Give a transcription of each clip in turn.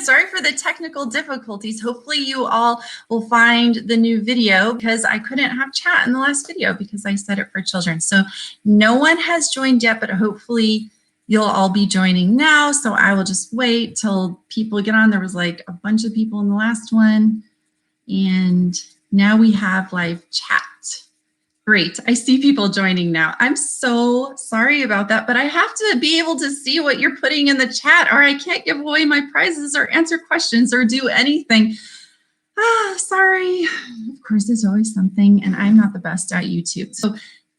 Sorry for the technical difficulties. Hopefully you all will find the new video because I couldn't have chat in the last video because I set it for children. So no one has joined yet, but hopefully you'll all be joining now. So I will just wait till people get on. There was like a bunch of people in the last one. And now we have live chat. Great. I see people joining now. I'm so sorry about that, but I have to be able to see what you're putting in the chat or I can't give away my prizes or answer questions or do anything. Sorry. Of course, there's always something, and I'm not the best at YouTube. So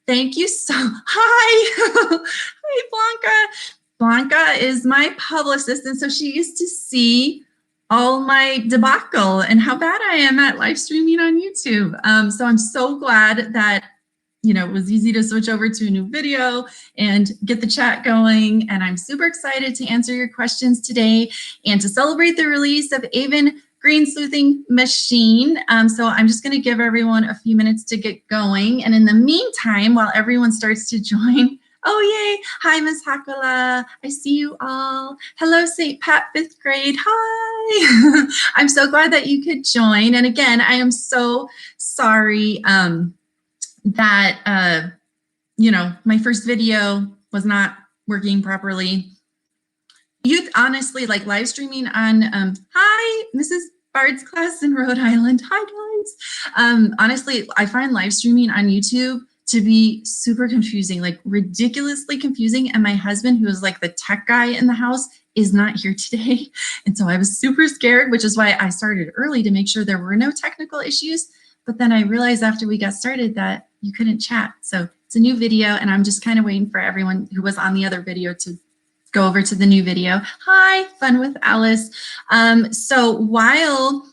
thank you so Hi. Hi, Blanca. Blanca is my publicist, and so she used to see all my debacle and how bad I am at live streaming on YouTube. So I'm so glad that it was easy to switch over to a new video and get the chat going. And I'm super excited to answer your questions today and to celebrate the release of Aven Green Sleuthing Machine. So I'm just going to give everyone a few minutes to get going. And in the meantime, while everyone starts to join, oh, yay. Hi, Ms. Hakala. I see you all. Hello, St. Pat, 5th grade. Hi. I'm so glad that you could join. And again, I am so sorry that, my first video was not working properly. Youth, honestly, like live streaming on, hi, Mrs. Bard's class in Rhode Island. Hi, guys. Honestly, I find live streaming on YouTube to be super confusing, like ridiculously confusing. And my husband, who is like the tech guy in the house, is not here today. And so I was super scared, which is why I started early to make sure there were no technical issues. But then I realized after we got started that you couldn't chat. So it's a new video and I'm just kind of waiting for everyone who was on the other video to go over to the new video. Hi, Fun with Alice. So while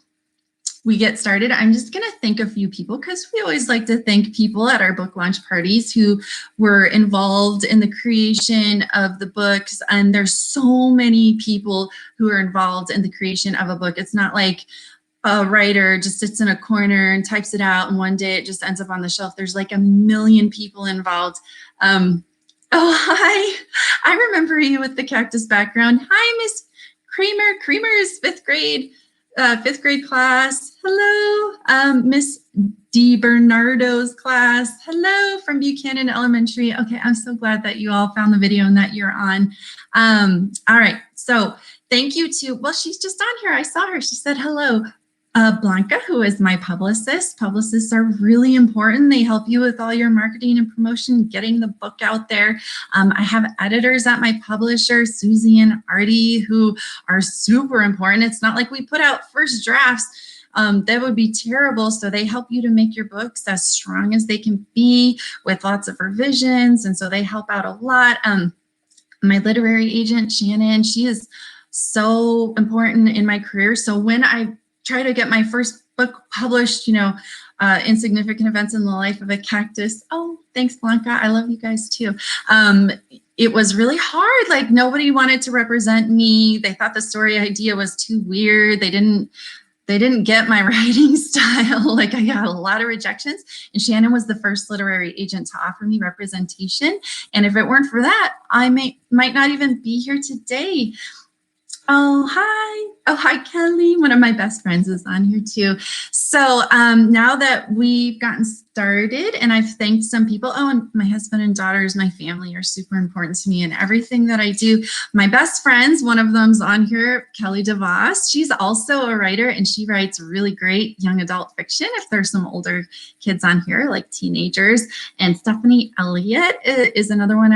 we get started, I'm just going to thank a few people because we always like to thank people at our book launch parties who were involved in the creation of the books. And there's so many people who are involved in the creation of a book. It's not like a writer just sits in a corner and types it out and one day it just ends up on the shelf. There's like a million people involved. Oh, hi. I remember you with the cactus background. Hi, Miss Kramer. Kramer is 5th grade class. Hello, Miss DiBernardo's class. Hello from Buchanan Elementary. Okay, I'm so glad that you all found the video and that you're on. All right, so thank you to, well, she's just on here. I saw her. She said hello. Blanca, who is my publicist. Publicists are really important. They help you with all your marketing and promotion, getting the book out there. I have editors at my publisher, Susie and Artie, who are super important. It's not like we put out first drafts. That would be terrible. So they help you to make your books as strong as they can be with lots of revisions. And so they help out a lot. My literary agent, Shannon, she is so important in my career. So when I try to get my first book published, Insignificant Events in the Life of a Cactus. Oh, thanks, Blanca. I love you guys too. It was really hard. Like nobody wanted to represent me. They thought the story idea was too weird. They didn't get my writing style. Like I got a lot of rejections, and Shannon was the first literary agent to offer me representation. And if it weren't for that, I might not even be here today. Oh, hi. Oh, hi, Kelly. One of my best friends is on here too. So now that we've gotten started and I've thanked some people, oh, and my husband and daughters, my family are super important to me in everything that I do. My best friends, one of them's on here, Kelly DeVos. She's also a writer and she writes really great young adult fiction. If there's some older kids on here, like teenagers. And Stephanie Elliott is another one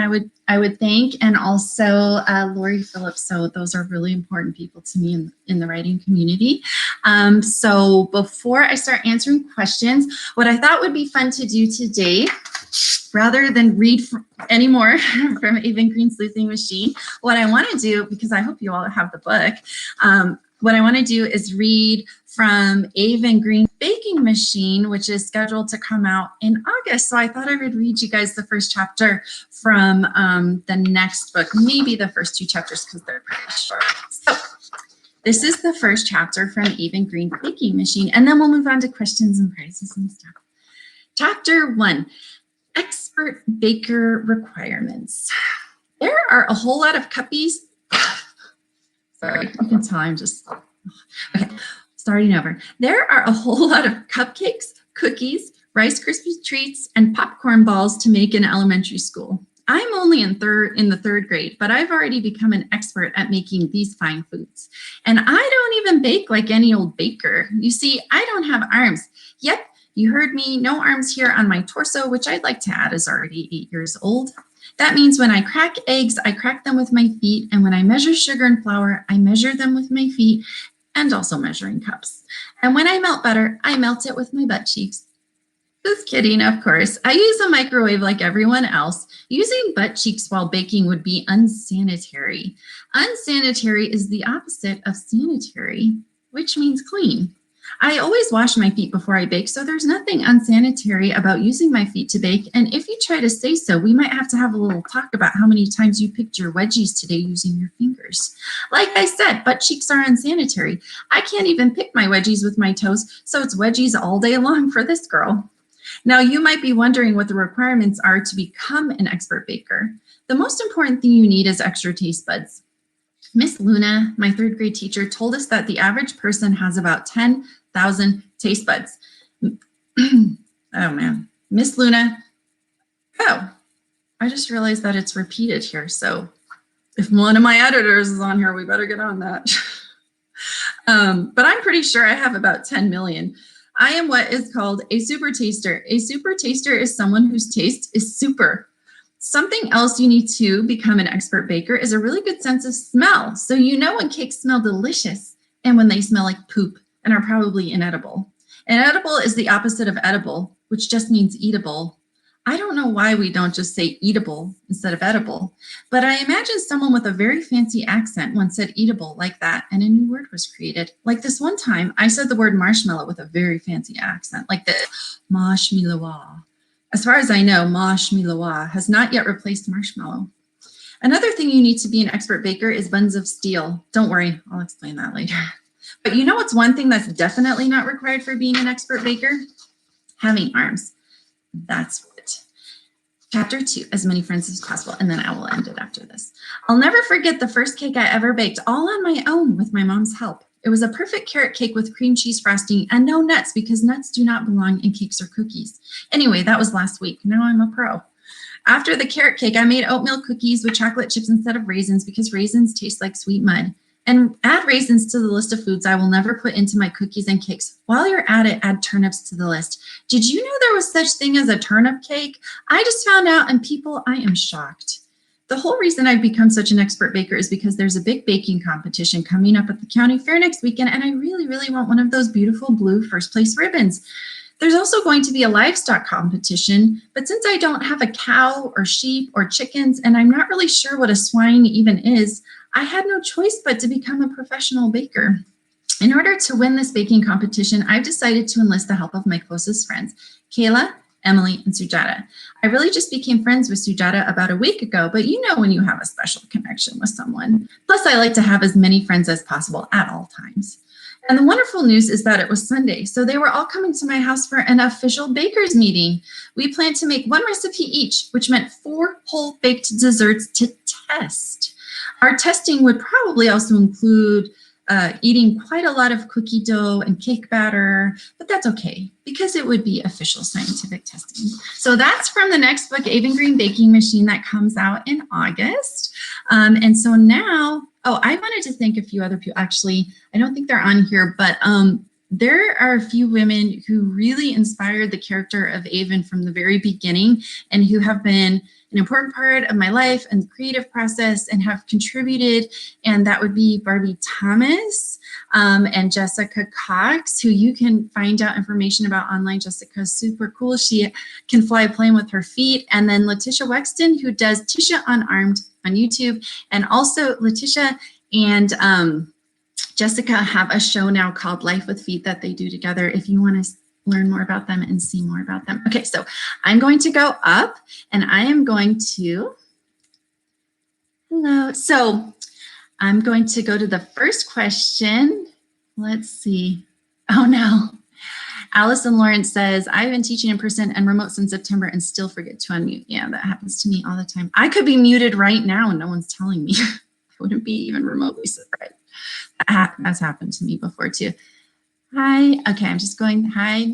I would thank, and also Lori Phillips. So those are really important people to me in the writing community. So before I start answering questions, what I thought would be fun to do today, rather than read any more from Aven Green Sleuthing Machine, what I want to do, because I hope you all have the book, what I want to do is read from Aven Green Baking Machine, which is scheduled to come out in August. So I thought I would read you guys the first chapter from the next book, maybe the first 2 chapters because they're pretty short. So this is the first chapter from Aven Green Baking Machine, and then we'll move on to questions and prizes and stuff. Chapter 1, Expert Baker Requirements. There are a whole lot of cuppies. Sorry, you can tell I'm just, okay, starting over. There are a whole lot of cupcakes, cookies, Rice Krispie treats, and popcorn balls to make in elementary school. I'm only in the third grade, but I've already become an expert at making these fine foods. And I don't even bake like any old baker. You see, I don't have arms. Yep, you heard me, no arms here on my torso, which I'd like to add is already 8 years old. That means when I crack eggs, I crack them with my feet. And when I measure sugar and flour, I measure them with my feet and also measuring cups. And when I melt butter, I melt it with my butt cheeks. Just kidding, of course. I use a microwave like everyone else. Using butt cheeks while baking would be unsanitary. Unsanitary is the opposite of sanitary, which means clean. I always wash my feet before I bake, so there's nothing unsanitary about using my feet to bake. And if you try to say so, we might have to have a little talk about how many times you picked your wedgies today using your fingers. Like I said, butt cheeks are unsanitary. I can't even pick my wedgies with my toes, so it's wedgies all day long for this girl. Now, you might be wondering what the requirements are to become an expert baker. The most important thing you need is extra taste buds. Miss Luna, my third grade teacher, told us that the average person has about 10,000 taste buds. Oh man, Miss Luna. Oh, I just realized that it's repeated here. So if one of my editors is on here, we better get on that. But I'm pretty sure I have about 10 million. I am what is called a super taster. A super taster is someone whose taste is super. Something else you need to become an expert baker is a really good sense of smell. So you know when cakes smell delicious and when they smell like poop and are probably inedible. Inedible is the opposite of edible, which just means eatable. I don't know why we don't just say eatable instead of edible, but I imagine someone with a very fancy accent once said eatable like that, and a new word was created. Like this one time, I said the word marshmallow with a very fancy accent, like the marshmallow. As far as I know, marshmallow has not yet replaced marshmallow. Another thing you need to be an expert baker is buns of steel. Don't worry, I'll explain that later. But you know what's one thing that's definitely not required for being an expert baker? Having arms. That's it. Chapter 2, as many friends as possible, and then I will end it after this. I'll never forget the first cake I ever baked, all on my own with my mom's help. It was a perfect carrot cake with cream cheese frosting and no nuts because nuts do not belong in cakes or cookies. Anyway, that was last week. Now I'm a pro. After the carrot cake, I made oatmeal cookies with chocolate chips instead of raisins because raisins taste like sweet mud. And add raisins to the list of foods I will never put into my cookies and cakes. While you're at it, add turnips to the list. Did you know there was such thing as a turnip cake? I just found out, and people, I am shocked. The whole reason I've become such an expert baker is because there's a big baking competition coming up at the county fair next weekend, and I really, really want one of those beautiful blue first place ribbons. There's also going to be a livestock competition, but since I don't have a cow or sheep or chickens, and I'm not really sure what a swine even is, I had no choice but to become a professional baker. In order to win this baking competition, I've decided to enlist the help of my closest friends, Kayla, Emily, and Sujata. I really just became friends with Sujata about a week ago, but you know when you have a special connection with someone. Plus, I like to have as many friends as possible at all times. And the wonderful news is that it was Sunday, so they were all coming to my house for an official baker's meeting. We planned to make one recipe each, which meant 4 whole baked desserts to test. Our testing would probably also include eating quite a lot of cookie dough and cake batter, but that's okay because it would be official scientific testing. So that's from the next book, Aven Green Baking Machine, that comes out in August. And so now, I wanted to thank a few other people. Actually, I don't think they're on here, but there are a few women who really inspired the character of Aven from the very beginning and who have been an important part of my life and the creative process and have contributed. And that would be Barbie Thomas and Jessica Cox, who you can find out information about online. Jessica's super cool. She can fly a plane with her feet. And then Letitia Wexton, who does Tisha Unarmed on YouTube. And also Letitia and Jessica have a show now called Life with Feet that they do together if you want to learn more about them and see more about them. Okay, so I'm going to go up and I am going to, hello. So I'm going to go to the first question. Let's see. Oh no. Allison Lawrence says, I've been teaching in person and remote since September and still forget to unmute. Yeah, that happens to me all the time. I could be muted right now and no one's telling me. I wouldn't be even remotely surprised. That's happened to me before too. Hi. Okay, I'm just going. Hi.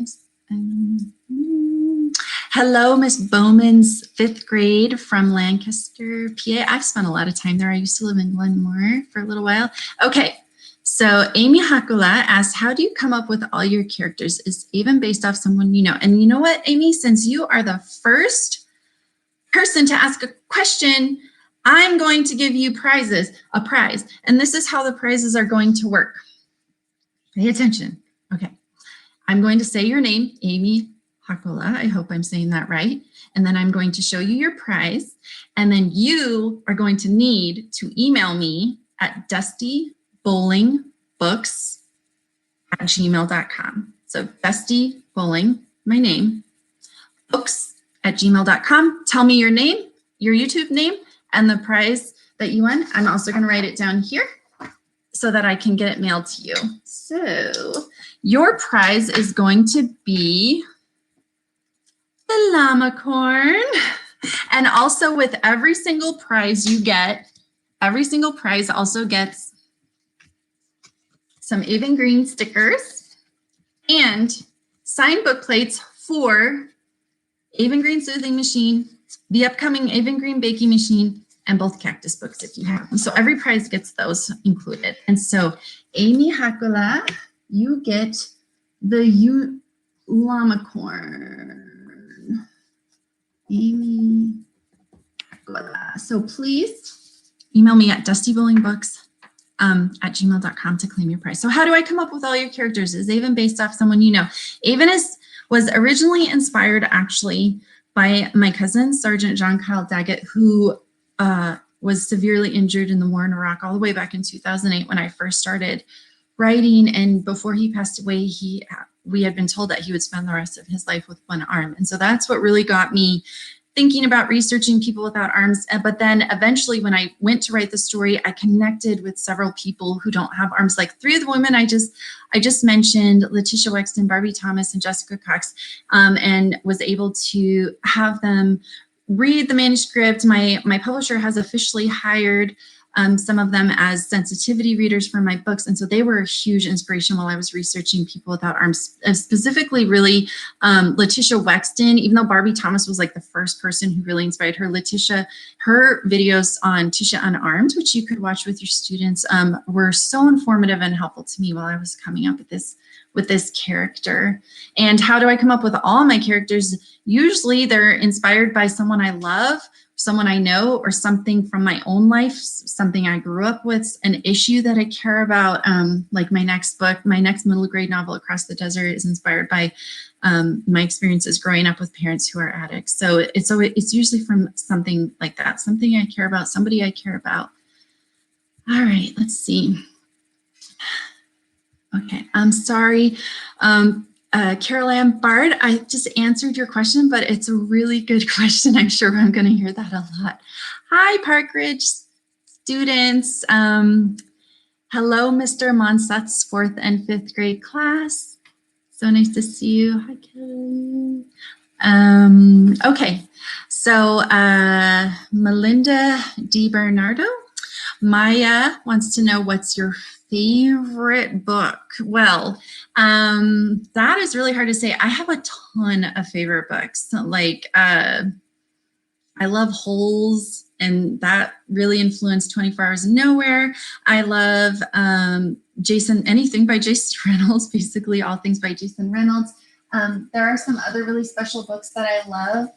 Hello, Miss Bowman's 5th grade from Lancaster, PA. I've spent a lot of time there. I used to live in Glenmore for a little while. Okay, so Amy Hakula asked, how do you come up with all your characters? Is Aven based off someone you know? And you know what, Amy, since you are the first person to ask a question, I'm going to give you a prize. And this is how the prizes are going to work. Pay attention. Okay. I'm going to say your name, Amy Hakula. I hope I'm saying that right. And then I'm going to show you your prize. And then you are going to need to email me at dustybowlingbooks@gmail.com. So Dusty Bowling, my name, books@gmail.com. Tell me your name, your YouTube name, and the prize that you won. I'm also going to write it down here so that I can get it mailed to you. So your prize is going to be the llama corn. And also with every single prize you get, every single prize also gets some Aven Green stickers and signed book plates for Aven Green Sleuthing Machine, the upcoming Aven Green Baking Machine, and both cactus books if you have them. So every prize gets those included. And so Amy Hakula, you get the llama corn. Amy Hakula. So please email me at dustybowlingbooks@gmail.com to claim your prize. So how do I come up with all your characters? Is Aven based off someone you know? Aven was originally inspired actually by my cousin, Sergeant John Kyle Daggett, who was severely injured in the war in Iraq all the way back in 2008 when I first started writing. And before he passed away, we had been told that he would spend the rest of his life with one arm. And so that's what really got me thinking about researching people without arms. But then eventually when I went to write the story, I connected with several people who don't have arms, like 3 of the women I just mentioned, Letitia Wexton, Barbie Thomas, and Jessica Cox, and was able to have them read the manuscript. My publisher has officially hired some of them as sensitivity readers for my books. And so they were a huge inspiration while I was researching people without arms, specifically really Letitia Wexton, even though Barbie Thomas was like the first person who really inspired her. Letitia, her videos on Tisha Unarmed, which you could watch with your students, were so informative and helpful to me while I was coming up with this character. And how do I come up with all my characters? Usually they're inspired by someone I love, someone I know, or something from my own life, something I grew up with, an issue that I care about. Like my next book, my next middle grade novel, Across the Desert, is inspired by my experiences growing up with parents who are addicts. So it's usually from something like that, something I care about, somebody I care about. All right, let's see. Okay, I'm sorry. Carol Ann Bard, I just answered your question, but it's a really good question. I'm sure I'm going to hear that a lot. Hi, Park Ridge students. Hello, Mr. Monsat's 4th and 5th grade class. So nice to see you. Hi, Kelly. Okay, so Melinda DiBernardo. Maya wants to know, what's your favorite book? Well, that is really hard to say. I have a ton of favorite books. Like, I love Holes, and that really influenced 24 Hours of Nowhere. I love anything by Jason Reynolds, basically all things by Jason Reynolds. There are some other really special books that I love.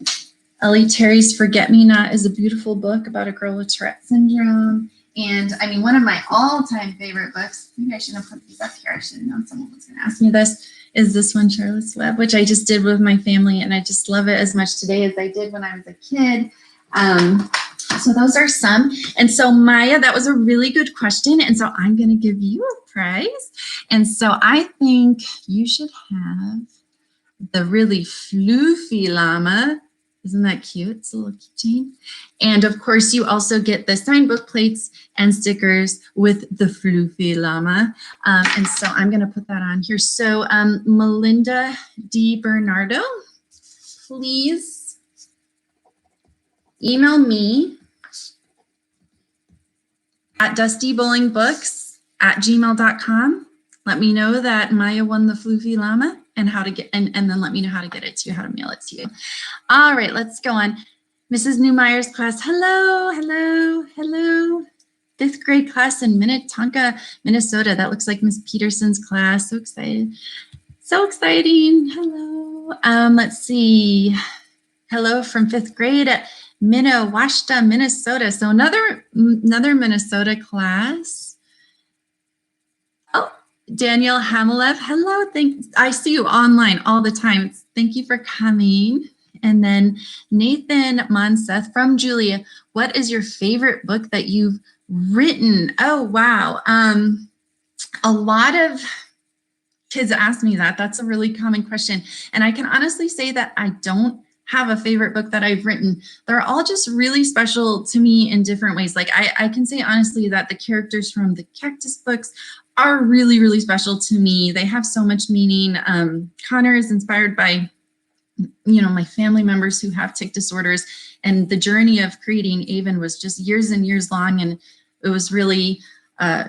Ellie Terry's Forget Me Not is a beautiful book about a girl with Tourette syndrome. And I mean, one of my all-time favorite books, maybe I shouldn't have put these up here, I should have known someone was going to ask me this, is this one, Charlotte's Web, which I just did with my family, and I just love it as much today as I did when I was a kid. So those are some. And so Maya, that was a really good question. And so I'm going to give you a prize. And so I think you should have the really floofy llama. Isn't that cute? It's a little keychain. And of course, you also get the signed book plates and stickers with the floofy llama. And so I'm going to put that on here. So Melinda DiBernardo, please email me at dustybowlingbooks at gmail.com. Let me know that Maya won the Floofy Llama and how to get, and then let me know how to get it to you, how to mail it to you. All right, let's go on. Mrs. Newmeyer's class. Hello, hello, hello. 5th grade class in Minnetonka, Minnesota. That looks like Miss Peterson's class. So excited. So exciting. Hello. Let's see. Hello from 5th grade at Minnetonka, Minnesota. So another Minnesota class. Oh, Danielle Hamilev. Hello. I see you online all the time. Thank you for coming. And then Nathan Monseth from Julia. What is your favorite book that you've written? Oh, wow. A lot of kids ask me that. That's a really common question. And I can honestly say that I don't have a favorite book that I've written. They're all just really special to me in different ways. Like I can say honestly that the characters from the Cactus books are really, really special to me. They have so much meaning. Connor is inspired by, you know, my family members who have tic disorders, and the journey of creating Aven was just years and years long. And it was really,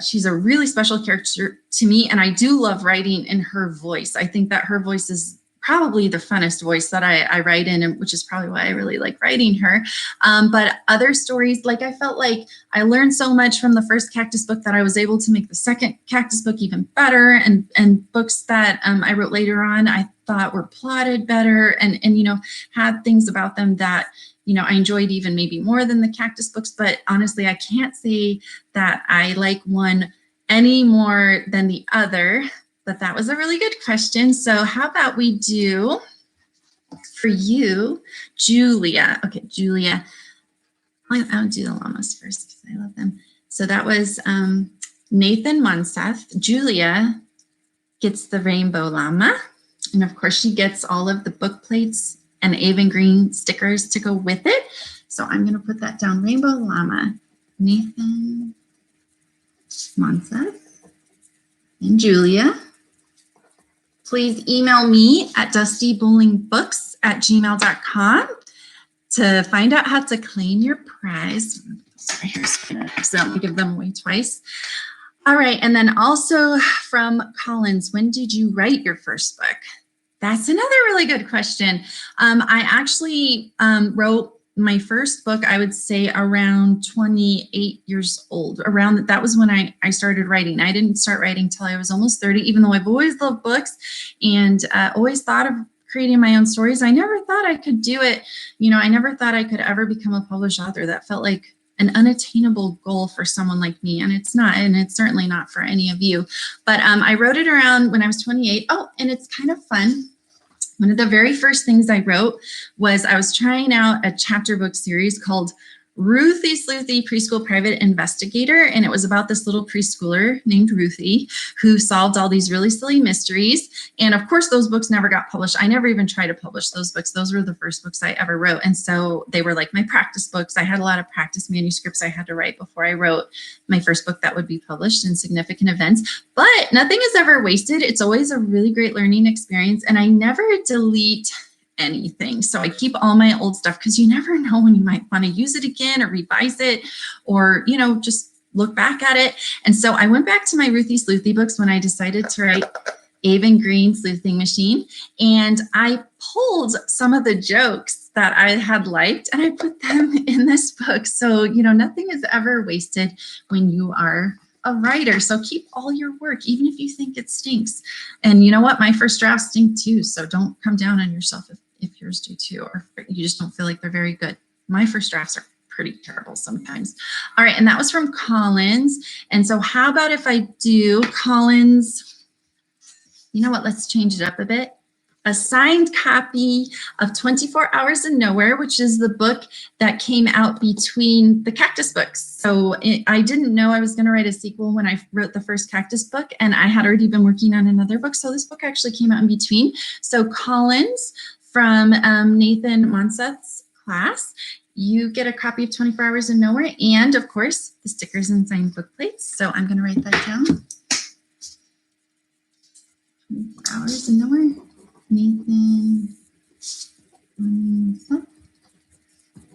she's a really special character to me. And I do love writing in her voice. I think that her voice is probably the funnest voice that I write in, and which is probably why I really like writing her. But other stories, like I felt like I learned so much from the first Cactus book that I was able to make the second Cactus book even better. And books that I wrote later on, I thought were plotted better and you know, had things about them that, you know, I enjoyed even maybe more than the Cactus books. But honestly, I can't say that I like one any more than the other. But that was a really good question. So how about we do for you, Julia? Okay, Julia. I'll do the llamas first because I love them. So that was Nathan Monseth. Julia gets the rainbow llama. And of course, she gets all of the book plates and Aven green stickers to go with it. So I'm going to put that down. Rainbow llama, Nathan Monseth and Julia. Please email me at dustybowlingbooks@gmail.com to find out how to claim your prize. Sorry, here's going to accidentally give them away twice. All right, and then also from Collins, when did you write your first book? That's another really good question. I actually wrote my first book, I would say around 28 years old. Around that was when I started writing. I didn't start writing till I was almost 30, even though I've always loved books and always thought of creating my own stories. I never thought I could do it. You know, I never thought I could ever become a published author. That felt like an unattainable goal for someone like me. And it's not, and it's certainly not for any of you. But I wrote it around when I was 28. Oh, and it's kind of fun. One of the very first things I wrote was I was trying out a chapter book series called Ruthie Sleuthy Preschool Private Investigator. And it was about this little preschooler named Ruthie who solved all these really silly mysteries. And of course, those books never got published. I never even tried to publish those books. Those were the first books I ever wrote. And so they were like my practice books. I had a lot of practice manuscripts I had to write before I wrote my first book that would be published in significant events. But nothing is ever wasted. It's always a really great learning experience. And I never delete anything. So I keep all my old stuff because you never know when you might want to use it again or revise it or, you know, just look back at it. And so I went back to my Ruthie Sleuthy books when I decided to write Aven Green Sleuthing Machine. And I pulled some of the jokes that I had liked and I put them in this book. So, you know, nothing is ever wasted when you are a writer. So keep all your work, even if you think it stinks. And you know what? My first drafts stink too. So don't come down on yourself if yours do too, or you just don't feel like they're very good. My first drafts are pretty terrible sometimes. All right, and that was from Collins. And so how about if I do Collins, you know what, let's change it up a bit. A signed copy of 24 Hours in Nowhere, which is the book that came out between the Cactus books. So I didn't know I was going to write a sequel when I wrote the first Cactus book, and I had already been working on another book. So this book actually came out in between. So Collins from Nathan Monseth's class, you get a copy of 24 Hours in Nowhere and, of course, the stickers and signed book plates. So I'm going to write that down. 24 Hours in Nowhere. Nathan.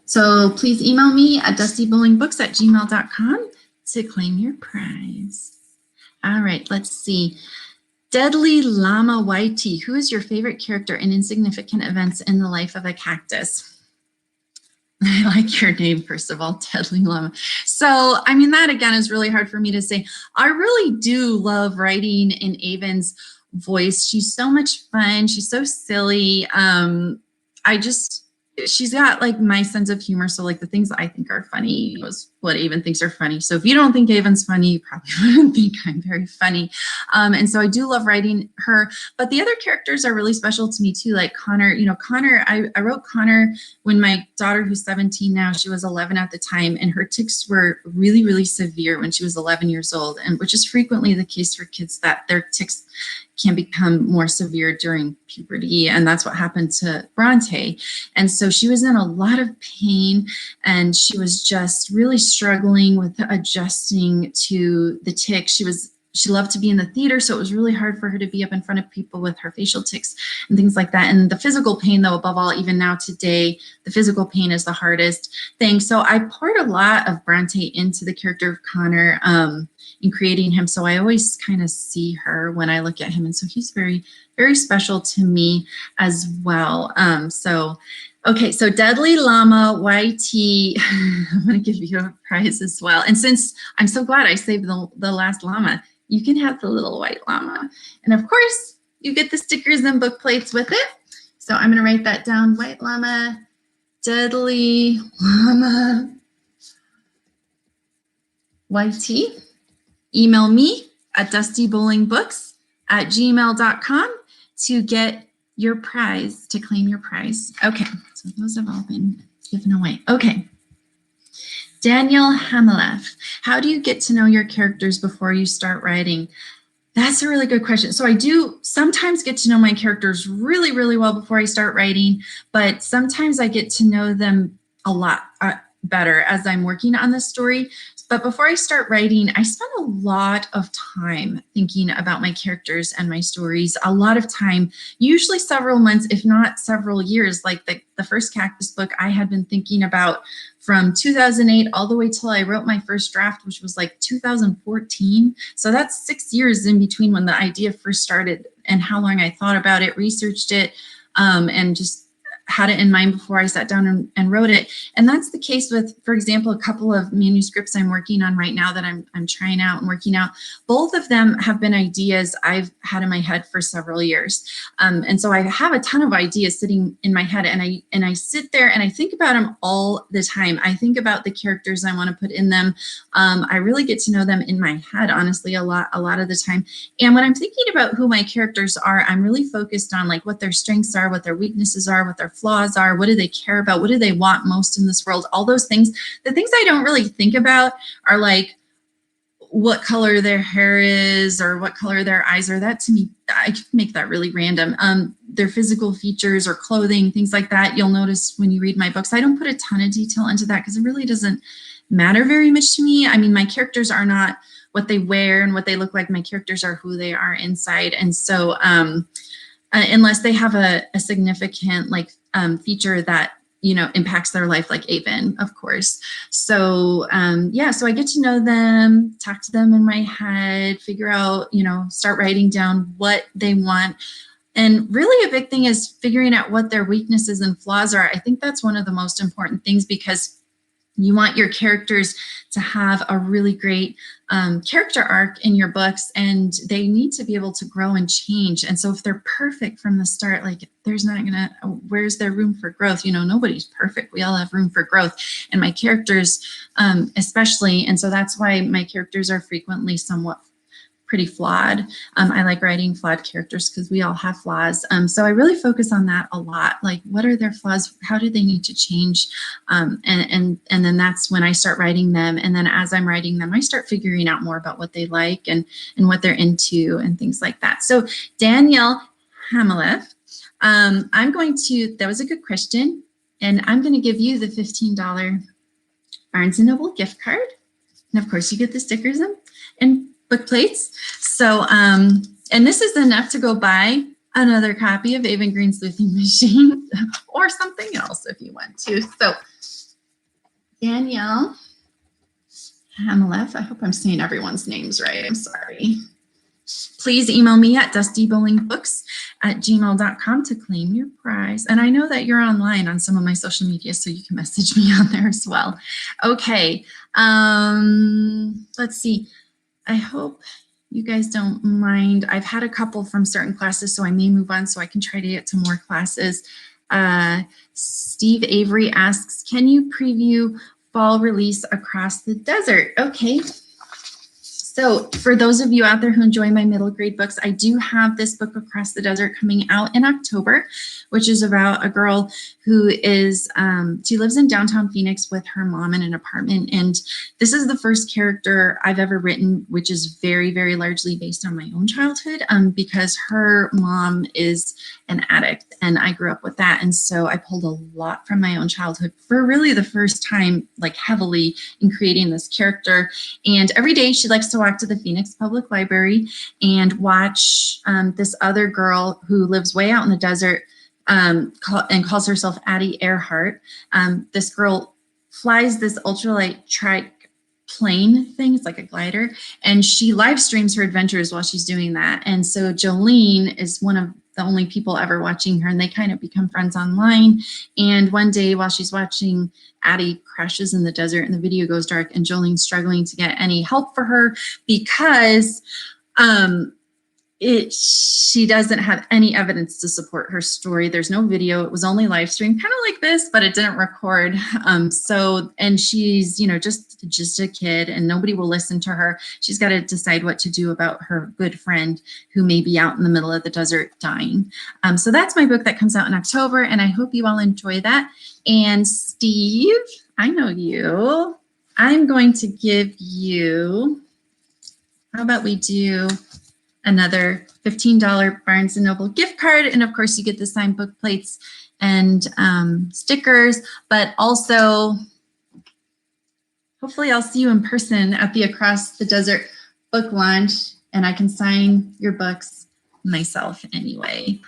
So please email me at dustybowlingbooks@gmail.com to claim your prize. All right, let's see. Deadly Llama YT, who is your favorite character in insignificant events in the life of a cactus? I like your name, first of all, Deadly Llama. So, I mean, that again is really hard for me to say. I really do love writing in Aven's voice. She's so much fun. She's so silly. She's got like my sense of humor. So like the things that I think are funny is what Aven thinks are funny. So if you don't think Aven's funny, you probably wouldn't think I'm very funny. And so I do love writing her, but the other characters are really special to me too. Like Connor, Connor, I wrote Connor when my daughter, who's 17 now, she was 11 at the time, and her tics were really, really severe when she was 11 years old, and which is frequently the case for kids, that their tics can become more severe during puberty. And that's what happened to Bronte. And so she was in a lot of pain, and she was just really struggling with adjusting to the tics. She loved to be in the theater, so it was really hard for her to be up in front of people with her facial tics and things like that. And the physical pain, though, above all, even now today, the physical pain is the hardest thing. So I poured a lot of Bronte into the character of Connor in creating him. So I always kind of see her when I look at him. And so he's very, very special to me as well. Okay, so Deadly Llama YT, I'm going to give you a prize as well. And since I'm so glad I saved the last llama, you can have the little white llama. And of course, you get the stickers and book plates with it. So I'm going to write that down, white llama, Deadly Llama YT. Email me at dustybowlingbooks@gmail.com to get your prize, to claim your prize. Okay, so those have all been given away. Okay. Daniel Hamelef, how do you get to know your characters before you start writing? That's a really good question. So I do sometimes get to know my characters really, really well before I start writing, but sometimes I get to know them a lot better as I'm working on the story. But before I start writing, I spend a lot of time thinking about my characters and my stories, a lot of time, usually several months, if not several years. Like the first Cactus book I had been thinking about from 2008 all the way till I wrote my first draft, which was like 2014. So that's 6 years in between when the idea first started and how long I thought about it, researched it, and just had it in mind before I sat down and wrote it. And that's the case with, for example, a couple of manuscripts I'm working on right now that I'm trying out and working out. Both of them have been ideas I've had in my head for several years. And so I have a ton of ideas sitting in my head, and I sit there and I think about them all the time. I think about the characters I want to put in them. I really get to know them in my head, honestly, a lot of the time. And when I'm thinking about who my characters are, I'm really focused on like what their strengths are, what their weaknesses are, what their flaws are, what do they care about, what do they want most in this world, all those things. The things I don't really think about are like what color their hair is or what color their eyes are. That to me, I make that really random. Their physical features or clothing, things like that. You'll notice when you read my books, I don't put a ton of detail into that because it really doesn't matter very much to me. I mean, my characters are not what they wear and what they look like. My characters are who they are inside. And so unless they have a significant like feature that impacts their life, like Aven, of course. So yeah, so I get to know them, talk to them in my head, figure out, start writing down what they want. And really a big thing is figuring out what their weaknesses and flaws are. I think that's one of the most important things, because you want your characters to have a really great character arc in your books, and they need to be able to grow and change. And so if they're perfect from the start, like where's their room for growth? Nobody's perfect. We all have room for growth, and my characters especially. And so that's why my characters are frequently somewhat pretty flawed. I like writing flawed characters because we all have flaws. So I really focus on that a lot. Like, what are their flaws? How do they need to change? And then that's when I start writing them. And then as I'm writing them, I start figuring out more about what they like and what they're into and things like that. So Danielle Hamelef, that was a good question. And I'm going to give you the $15 Barnes & Noble gift card. And of course you get the stickers and book plates. So, and this is enough to go buy another copy of Aven Green's Sleuthing Machine or something else if you want to. So, Danielle Hamelef, I hope I'm saying everyone's names right. I'm sorry. please email me at dustybowlingbooks@gmail.com to claim your prize. And I know that you're online on some of my social media, so you can message me on there as well. Okay, let's see. I hope you guys don't mind. I've had a couple from certain classes, so I may move on so I can try to get to more classes. Steve Avery asks, can you preview fall release Across the Desert? Okay. So for those of you out there who enjoy my middle grade books, I do have this book Across the Desert coming out in October, which is about a girl who is, she lives in downtown Phoenix with her mom in an apartment. And this is the first character I've ever written, which is very, very largely based on my own childhood, because her mom is an addict and I grew up with that. And so I pulled a lot from my own childhood for really the first time, like heavily in creating this character. And every day she likes to walk to the Phoenix Public Library and watch this other girl who lives way out in the desert and calls herself Addie Earhart. This girl flies this ultralight trike plane thing. It's like a glider, and she live streams her adventures while she's doing that. And so Jolene is one of the only people ever watching her, and they kind of become friends online. And one day while she's watching, Addie crashes in the desert and the video goes dark, and Jolene's struggling to get any help for her because she doesn't have any evidence to support her story. There's no video. It was only live streamed, kind of like this, but it didn't record. And she's, just a kid and nobody will listen to her. She's got to decide what to do about her good friend who may be out in the middle of the desert dying. So that's my book that comes out in October, and I hope you all enjoy that. And Steve, I know you. I'm going to give you, how about we do another $15 Barnes & Noble gift card. And of course you get the signed book plates and stickers, but also hopefully I'll see you in person at the Across the Desert book launch, and I can sign your books myself anyway.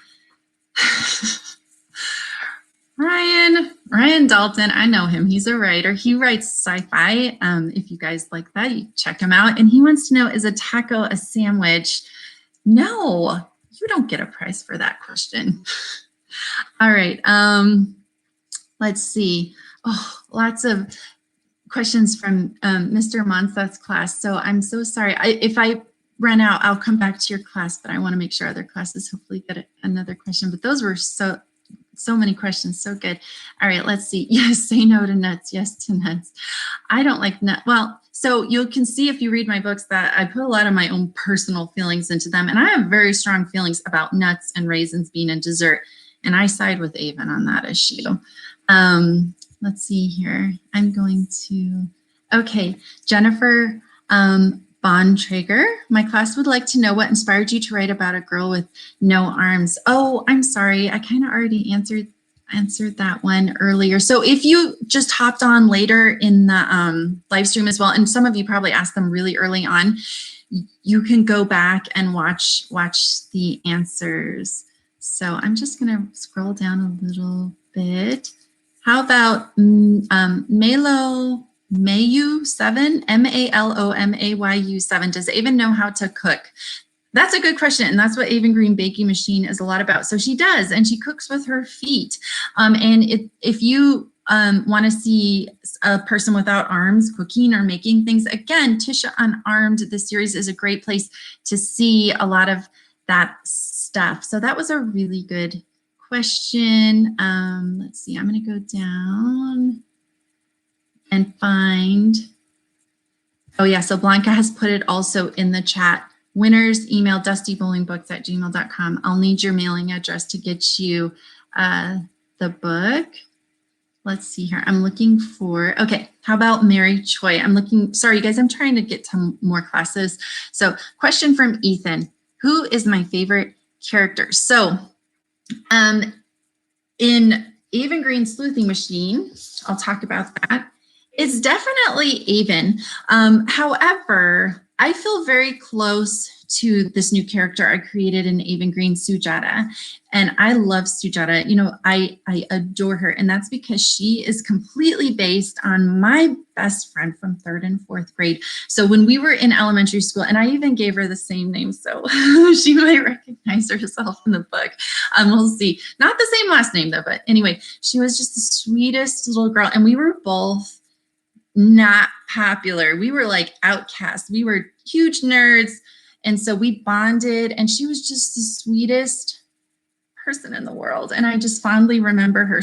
Ryan Dalton, I know him. He's a writer. He writes sci-fi. If you guys like that, you check him out. And he wants to know, is a taco a sandwich? No, you don't get a prize for that question. All right. Let's see. Oh, lots of questions from Mr. Monseth's class. So I'm so sorry. If I run out, I'll come back to your class, but I want to make sure other classes hopefully get another question. But those were so many questions. So good. All right, let's see. Yes, say no to nuts. Yes to nuts. I don't like nuts. Well, so you can see if you read my books that I put a lot of my own personal feelings into them. And I have very strong feelings about nuts and raisins being in dessert. And I side with Aven on that issue. Let's see here. I'm going to, okay, Jennifer Bontrager. My class would like to know what inspired you to write about a girl with no arms. Oh, I'm sorry. I kind of already answered that one earlier. So if you just hopped on later in the live stream as well, and some of you probably asked them really early on, you can go back and watch the answers. So I'm just going to scroll down a little bit. How about Mayu7, MALOMAYU7? Does Aven know how to cook? That's a good question, and that's what Aven Green Baking Machine is a lot about. So she does, and she cooks with her feet. And if you want to see a person without arms cooking or making things, again, Tisha Unarmed, this series is a great place to see a lot of that stuff. So that was a really good question. Let's see, I'm going to go down and find, oh yeah, so Blanca has put it also in the chat. Winners, email dustybowlingbooks@gmail.com. I'll need your mailing address to get you the book. Let's see here. I'm looking for, okay, how about Mary Choi? Sorry, you guys, I'm trying to get to more classes. So question from Ethan, who is my favorite character? So in Aven Green's Sleuthing Machine, I'll talk about that. It's definitely Aven. However, I feel very close to this new character I created in Aven Green, Sujata. And I love Sujata. You know, I adore her. And that's because she is completely based on my best friend from 3rd and 4th grade. So when we were in elementary school, and I even gave her the same name, so she might recognize herself in the book. We'll see. Not the same last name though, but anyway, she was just the sweetest little girl. And we were both not popular. We were like outcasts. We were huge nerds. And so we bonded, and she was just the sweetest person in the world. And I just fondly remember her,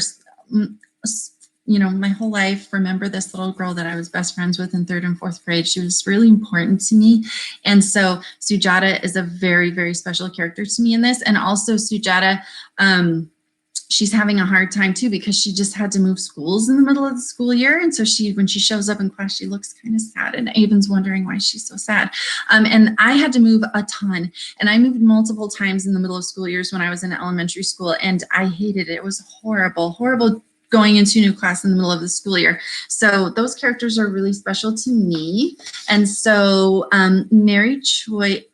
you know, my whole life. Remember this little girl that I was best friends with in 3rd and 4th grade. She was really important to me. And so Sujata is a very, very special character to me in this. And also Sujata, she's having a hard time too, because she just had to move schools in the middle of the school year. And so when she shows up in class, she looks kind of sad, and Aven's wondering why she's so sad. And I had to move a ton, and I moved multiple times in the middle of school years when I was in elementary school, and I hated it. It was horrible going into a new class in the middle of the school year. So those characters are really special to me. And so Mary Choi,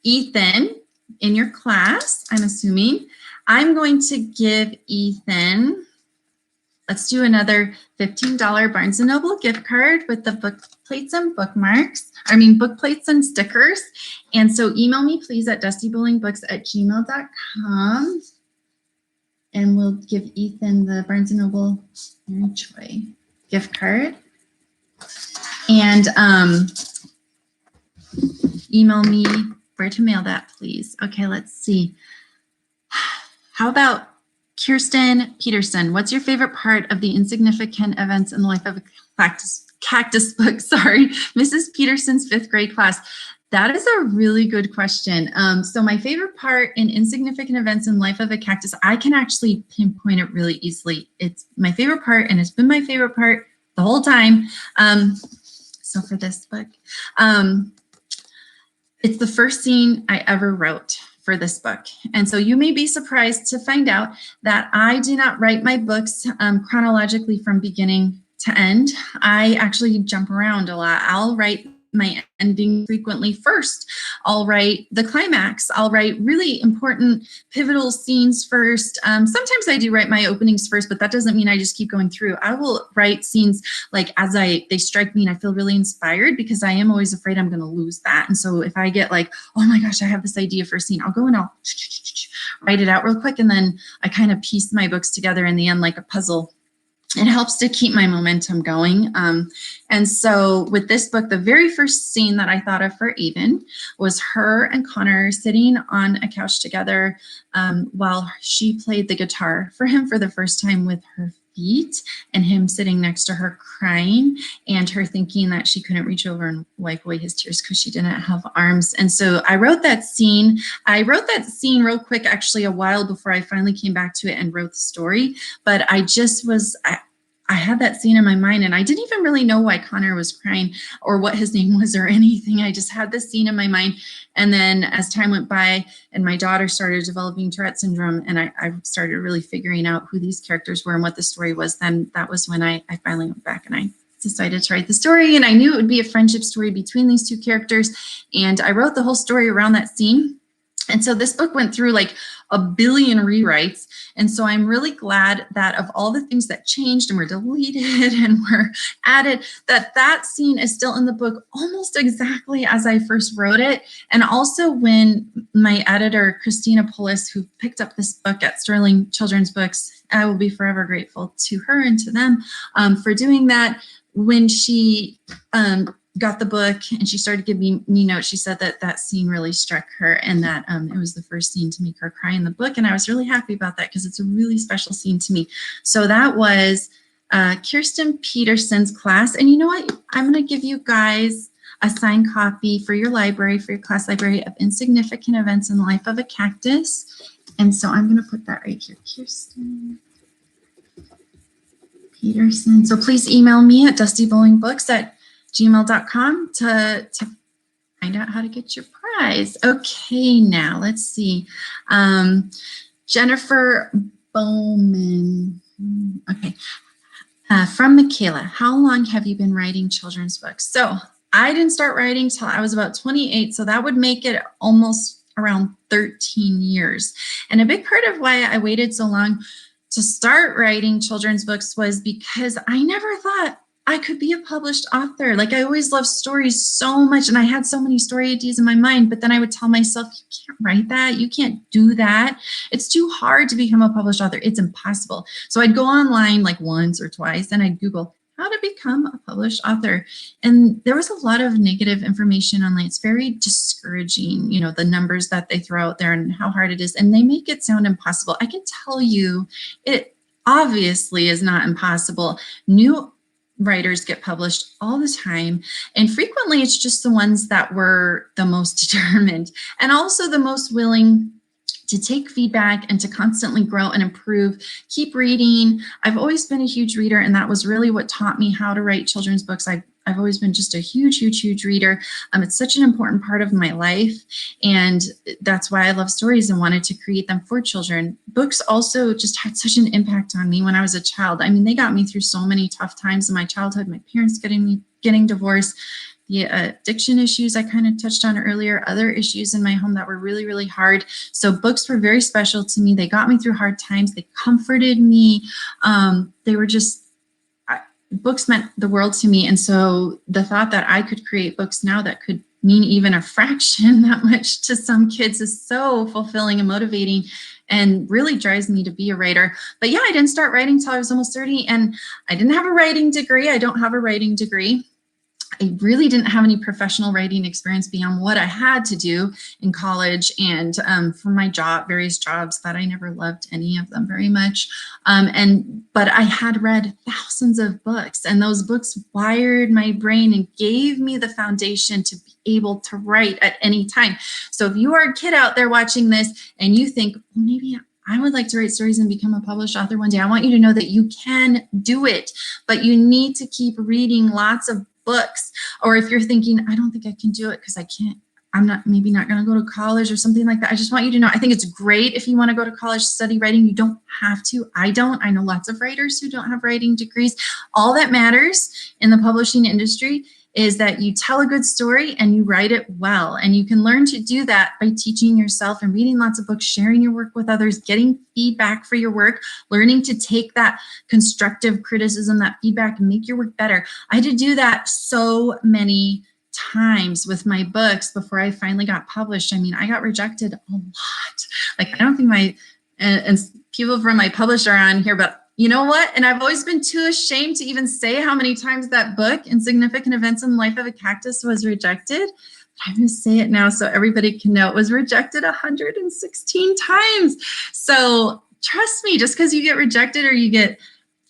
Ethan, in your class, I'm assuming, I'm going to give Ethan, let's do another $15 Barnes & Noble gift card with the book plates and bookmarks. Book plates and stickers. And so email me please at dustybowlingbooks@gmail.com. And we'll give Ethan the Barnes & Noble Mary Choi gift card. And email me where to mail that, please. Okay, let's see. How about Kirsten Peterson? What's your favorite part of the insignificant events in the life of a cactus book? Sorry, Mrs. Peterson's 5th grade class. That is a really good question. So my favorite part in insignificant events in the life of a cactus, I can actually pinpoint it really easily. It's my favorite part, and it's been my favorite part the whole time. So for this book, it's the first scene I ever wrote for this book. And so you may be surprised to find out that I do not write my books chronologically from beginning to end. I actually jump around a lot. I'll write my ending frequently first. I'll write the climax. I'll write really important pivotal scenes first. Sometimes I do write my openings first, but that doesn't mean I just keep going through. I will write scenes like as they strike me and I feel really inspired, because I am always afraid I'm going to lose that. And so if I get like, oh my gosh, I have this idea for a scene, I'll go and I'll write it out real quick. And then I kind of piece my books together in the end like a puzzle. It helps to keep my momentum going. And so with this book, the very first scene that I thought of for Aven was her and Connor sitting on a couch together while she played the guitar for him for the first time with her feet, and him sitting next to her crying, and her thinking that she couldn't reach over and wipe away his tears because she didn't have arms. And so I wrote that scene. I wrote that scene real quick, actually, a while before I finally came back to it and wrote the story. But I just was, I had that scene in my mind, and I didn't even really know why Connor was crying or what his name was or anything. I just had this scene in my mind. And then as time went by and my daughter started developing Tourette syndrome, and I started really figuring out who these characters were and what the story was, then that was when I finally went back and I decided to write the story. And I knew it would be a friendship story between these two characters. And I wrote the whole story around that scene. And so this book went through like a billion rewrites. And so I'm really glad that of all the things that changed and were deleted and were added, that scene is still in the book almost exactly as I first wrote it. And also when my editor, Christina Polis, who picked up this book at Sterling Children's Books, I will be forever grateful to her and to them for doing that. When she got the book and she started giving me notes, she said that scene really struck her, and that it was the first scene to make her cry in the book. And I was really happy about that because it's a really special scene to me. So that was Kirsten Peterson's class. And you know what? I'm going to give you guys a signed copy for your library, for your class library, of Insignificant Events in the Life of a Cactus. And so I'm going to put that right here. Kirsten Peterson. So please email me at dustybowlingbooks@gmail.com to find out how to get your prize. Okay, now let's see. Jennifer Bowman. Okay. From Michaela, how long have you been writing children's books? So I didn't start writing till I was about 28, so that would make it almost around 13 years. And a big part of why I waited so long to start writing children's books was because I never thought I could be a published author. Like, I always loved stories so much, and I had so many story ideas in my mind, but then I would tell myself, you can't write that, you can't do that. It's too hard to become a published author. It's impossible. So I'd go online like once or twice and I'd Google how to become a published author. And there was a lot of negative information online. It's very discouraging, you know, the numbers that they throw out there and how hard it is. And they make it sound impossible. I can tell you, it obviously is not impossible. New writers get published all the time, and frequently it's just the ones that were the most determined and also the most willing to take feedback and to constantly grow and improve. Keep reading. I've always been a huge reader, and that was really what taught me how to write children's books. I've always been just a huge reader. It's such an important part of my life, and that's why I love stories and wanted to create them for children. Books also just had such an impact on me when I was a child. I mean, they got me through so many tough times in my childhood. My parents getting divorced, the addiction issues I kind of touched on earlier, other issues in my home that were really hard. So books were very special to me. They got me through hard times. They comforted me. They were just, books meant the world to me. And so the thought that I could create books now that could mean even a fraction that much to some kids is so fulfilling and motivating and really drives me to be a writer. But yeah, I didn't start writing till I was almost 30, and I didn't have a writing degree. I don't have a writing degree. I really didn't have any professional writing experience beyond what I had to do in college and for my job, various jobs that I never loved any of them very much. But I had read thousands of books, and those books wired my brain and gave me the foundation to be able to write at any time. So if you are a kid out there watching this and you think, well, maybe I would like to write stories and become a published author one day, I want you to know that you can do it, but you need to keep reading lots of books. Or if you're thinking, I don't think I can do it because I'm not going to go to college or something like that, I just want you to know, I think it's great if you want to go to college, study writing. You don't have to. I don't. I know lots of writers who don't have writing degrees. All that matters in the publishing industry is that you tell a good story and you write it well. And you can learn to do that by teaching yourself and reading lots of books, sharing your work with others, getting feedback for your work, learning to take that constructive criticism, that feedback, and make your work better. I had to do that so many times with my books before I finally got published. I mean, I got rejected a lot. Like, I don't think and people from my publisher are on here, but you know what? And I've always been too ashamed to even say how many times that book, Insignificant Events in the Life of a Cactus, was rejected. But I'm going to say it now so everybody can know. It was rejected 116 times. So trust me, just because you get rejected or you get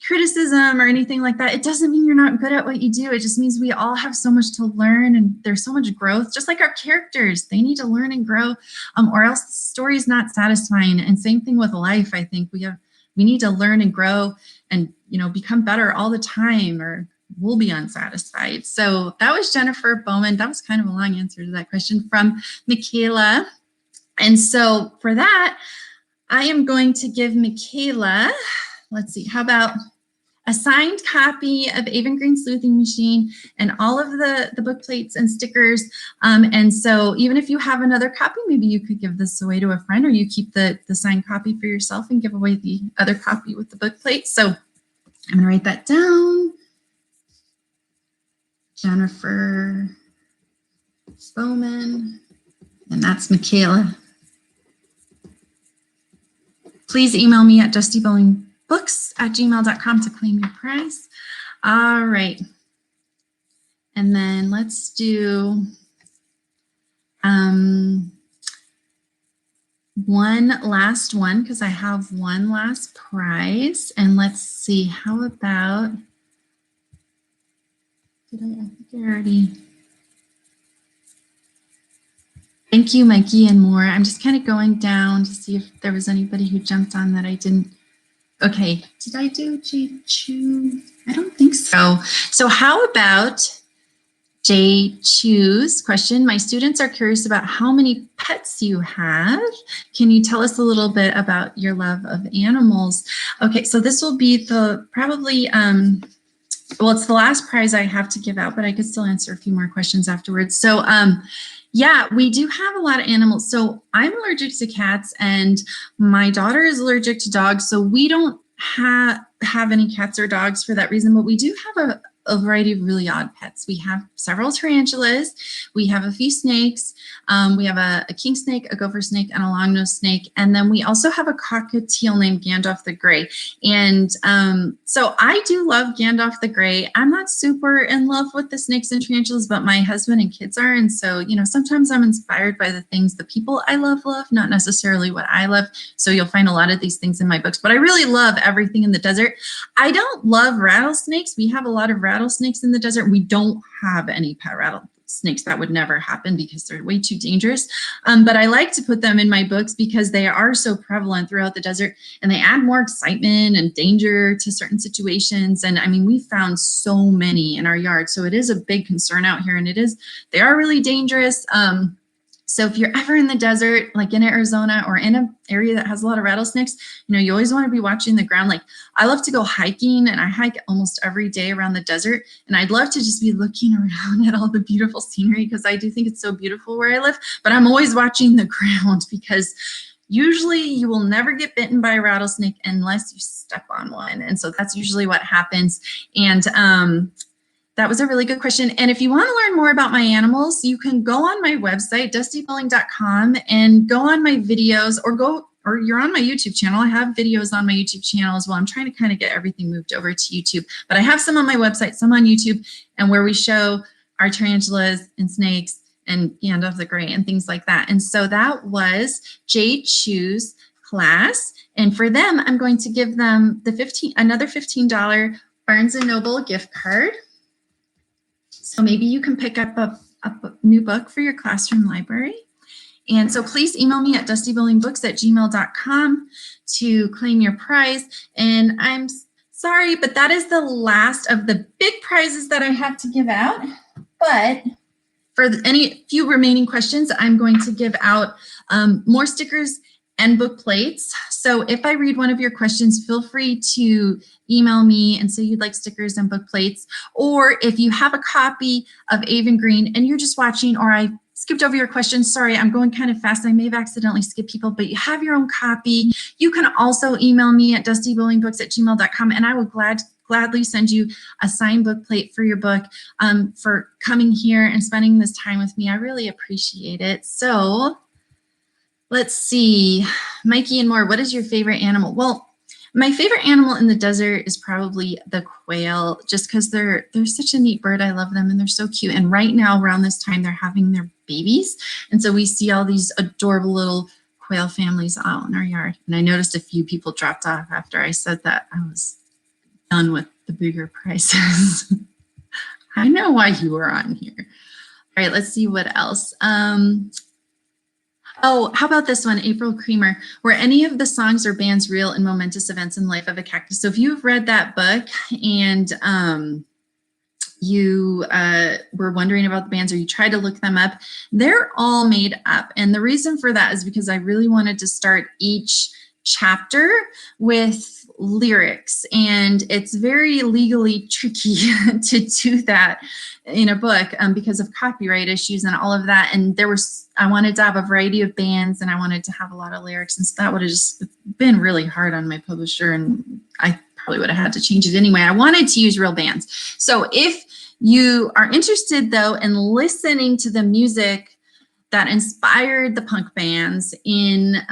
criticism or anything like that, it doesn't mean you're not good at what you do. It just means we all have so much to learn, and there's so much growth, just like our characters. They need to learn and grow, or else the story is not satisfying. And same thing with life. I think we need to learn and grow and, become better all the time, or we'll be unsatisfied. So that was Jennifer Bowman. That was kind of a long answer to that question from Michaela. And so for that, I am going to give Michaela, let's see, how about a signed copy of Aven Green Sleuthing Machine and all of the book plates and stickers. And so even if you have another copy, maybe you could give this away to a friend, or you keep the signed copy for yourself and give away the other copy with the book plate. So I'm going to write that down. Jennifer Bowman, and that's Michaela. Please email me at dustybowlingbooks@gmail.com to claim your prize. All right. And then let's do one last one, because I have one last prize. And let's see, how about, I think I already. Thank you, Mikey and more. I'm just kind of going down to see if there was anybody who jumped on that I didn't. Okay, did I do J. Chu? I don't think so. So how about J. Chu's question? My students are curious about how many pets you have. Can you tell us a little bit about your love of animals? Okay, so this will be the probably well, it's the last prize I have to give out, but I could still answer a few more questions afterwards. So, yeah, we do have a lot of animals. So I'm allergic to cats and my daughter is allergic to dogs. So we don't have any cats or dogs for that reason, but we do have a variety of really odd pets. We have several tarantulas. We have a few snakes. We have a king snake, a gopher snake, and a long-nosed snake. And then we also have a cockatiel named Gandalf the Grey. And so I do love Gandalf the Grey. I'm not super in love with the snakes and tarantulas, but my husband and kids are. And so, you know, sometimes I'm inspired by the things the people I love, not necessarily what I love. So you'll find a lot of these things in my books, but I really love everything in the desert. I don't love rattlesnakes. We have a lot of rattlesnakes in the desert. We don't have any pet rattlesnakes. That would never happen because they're way too dangerous. But I like to put them in my books because they are so prevalent throughout the desert and they add more excitement and danger to certain situations. And I mean, we found so many in our yard. So it is a big concern out here and they are really dangerous. So if you're ever in the desert, like in Arizona or in an area that has a lot of rattlesnakes, you know, you always want to be watching the ground. Like I love to go hiking and I hike almost every day around the desert. And I'd love to just be looking around at all the beautiful scenery because I do think it's so beautiful where I live. But I'm always watching the ground because usually you will never get bitten by a rattlesnake unless you step on one. And so that's usually what happens. And that was a really good question. And if you want to learn more about my animals, you can go on my website, dustybowling.com, and go on my videos or you're on my YouTube channel. I have videos on my YouTube channel as well. I'm trying to kind of get everything moved over to YouTube, but I have some on my website, some on YouTube, and where we show our tarantulas and snakes and Gandalf the Grey and things like that. And so that was Jade Chu's class. And for them, I'm going to give them another $15 Barnes & Noble gift card. So maybe you can pick up a new book for your classroom library. And so please email me at dustybowlingbooks@gmail.com to claim your prize. And I'm sorry, but that is the last of the big prizes that I have to give out. But for any few remaining questions, I'm going to give out more stickers and book plates. So if I read one of your questions, feel free to email me and say you'd like stickers and book plates. Or if you have a copy of Aven Green and you're just watching, or I skipped over your questions, sorry, I'm going kind of fast. I may have accidentally skipped people, but you have your own copy. You can also email me at dustybowlingbooks@gmail.com and I will gladly send you a signed book plate for your book for coming here and spending this time with me. I really appreciate it. So let's see, Mikey and more, what is your favorite animal? Well, my favorite animal in the desert is probably the quail, just because they're such a neat bird. I love them and they're so cute. And right now around this time, they're having their babies. And so we see all these adorable little quail families out in our yard. And I noticed a few people dropped off after I said that. I was done with the bigger prices. I know why you were on here. All right, let's see what else. Oh, how about this one, April Creamer? Were any of the songs or bands real and momentous events in the life of a cactus? So if you've read that book and you were wondering about the bands or you tried to look them up, they're all made up. And the reason for that is because I really wanted to start each chapter with lyrics, and it's very legally tricky to do that in a book because of copyright issues and all of that. And I wanted to have a variety of bands and I wanted to have a lot of lyrics, and so that would have just been really hard on my publisher, and I probably would have had to change it anyway. I wanted to use real bands. So if you are interested though in listening to the music that inspired the punk bands in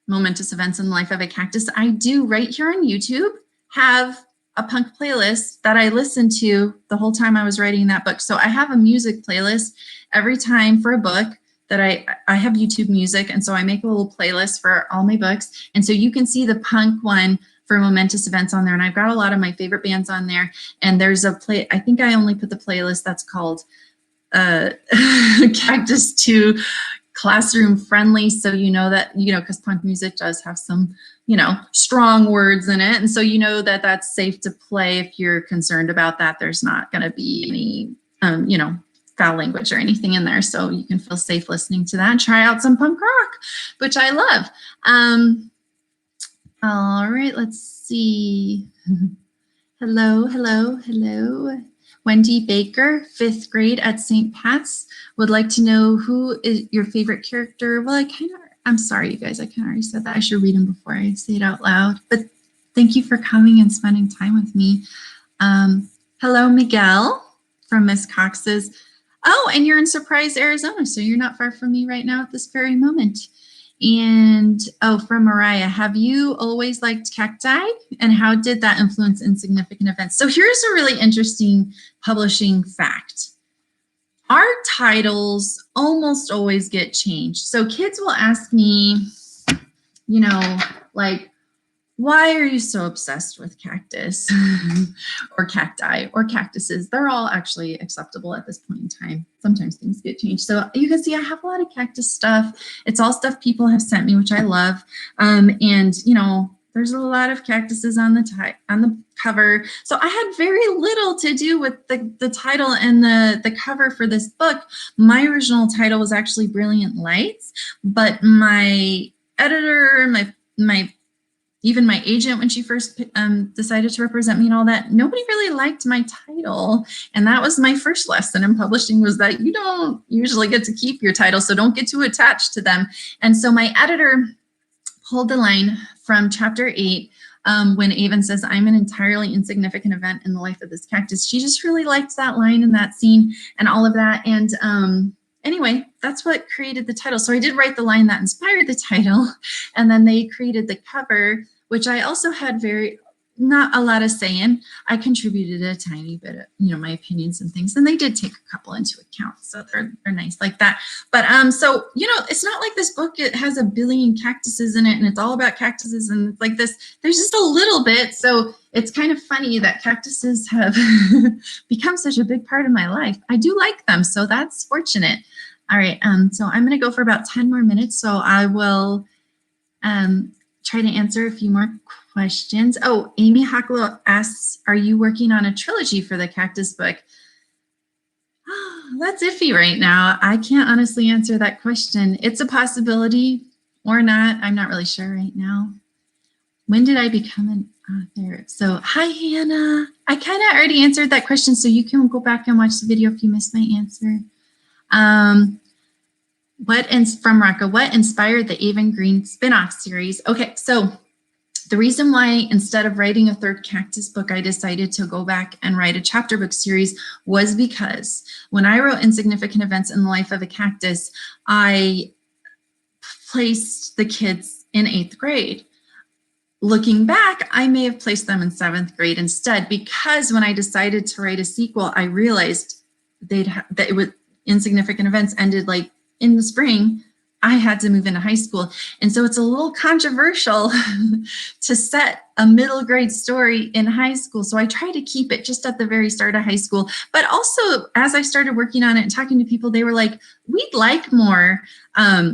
momentous events in the life of a cactus, I do right here on YouTube have a punk playlist that I listened to the whole time I was writing that book. So I have a music playlist every time for a book that I have YouTube music. And so I make a little playlist for all my books. And so you can see the punk one for momentous events on there. And I've got a lot of my favorite bands on there. And there's I think I only put the playlist that's called Cactus 2 classroom friendly, so you know that, because punk music does have some, strong words in it, and so that that's safe to play if you're concerned about that. There's not going to be any, foul language or anything in there, so you can feel safe listening to that and try out some punk rock, which I love. All right, let's see. Hello, hello, hello. Wendy Baker, 5th grade at St. Pat's, would like to know who is your favorite character. Well, I'm sorry, you guys, I kind of already said that. I should read them before I say it out loud. But thank you for coming and spending time with me. Hello, Miguel from Miss Cox's. Oh, and you're in Surprise, Arizona, so you're not far from me right now at this very moment. And oh, from Mariah, have you always liked cacti? And how did that influence insignificant events? So here's a really interesting publishing fact. Our titles almost always get changed. So kids will ask me, you know, like, why are you so obsessed with cactus or cacti or cactuses? They're all actually acceptable at this point in time. Sometimes things get changed. So you can see I have a lot of cactus stuff. It's all stuff people have sent me, which I love. And, you know, there's a lot of cactuses on the cover. So I had very little to do with the title and the cover for this book. My original title was actually Brilliant Lights, but my editor, even my agent, when she first decided to represent me and all that, nobody really liked my title. And that was my first lesson in publishing, was that you don't usually get to keep your title, so don't get too attached to them. And so my editor pulled the line from chapter 8, when Aven says, I'm an entirely insignificant event in the life of this cactus. She just really liked that line and that scene and all of that. And anyway, that's what created the title. So I did write the line that inspired the title, and then they created the cover, which I also had not a lot of say in. I contributed a tiny bit of, my opinions and things, and they did take a couple into account. So they're nice like that. But so, it's not like this book, it has a billion cactuses in it and it's all about cactuses and it's like this. There's just a little bit. So it's kind of funny that cactuses have become such a big part of my life. I do like them, so that's fortunate. All right, so I'm going to go for about 10 more minutes. So I will try to answer a few more questions. Oh, Amy Hacklow asks, are you working on a trilogy for the cactus book? Oh, that's iffy right now. I can't honestly answer that question. It's a possibility or not. I'm not really sure right now. When did I become an author? So, hi, Hannah. I kind of already answered that question, so you can go back and watch the video if you missed my answer. From Rocca, what inspired the Aven Green spinoff series? Okay, so the reason why instead of writing a third cactus book, I decided to go back and write a chapter book series was because when I wrote Insignificant Events in the Life of a Cactus, I placed the kids in 8th grade. Looking back, I may have placed them in 7th grade instead, because when I decided to write a sequel, I realized that it was Insignificant Events ended like in the spring. I had to move into high school. And so it's a little controversial to set a middle grade story in high school. So I try to keep it just at the very start of high school. But also, as I started working on it and talking to people, they were like, we'd like more